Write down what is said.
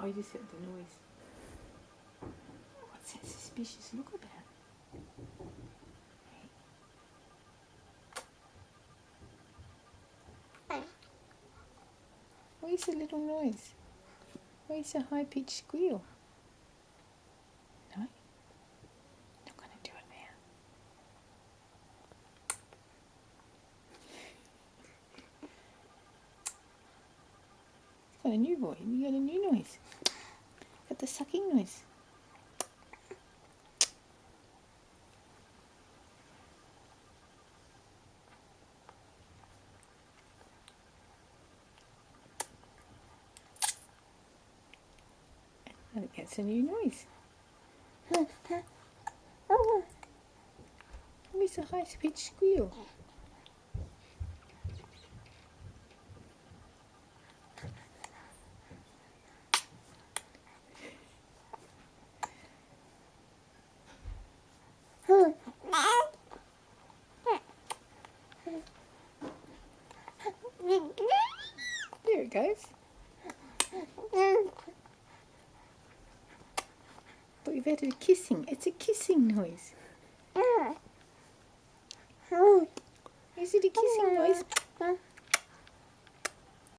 I just heard the noise. What's that suspicious look about? Where's the little noise? Where's the high-pitched squeal? No? Not going to do it now. It's got a new boy. You got a new noise. Got the sucking noise. I think that's a new noise. Where's the high-pitched squeal? There it goes. But we've added a kissing. It's a kissing noise. Is it a kissing noise?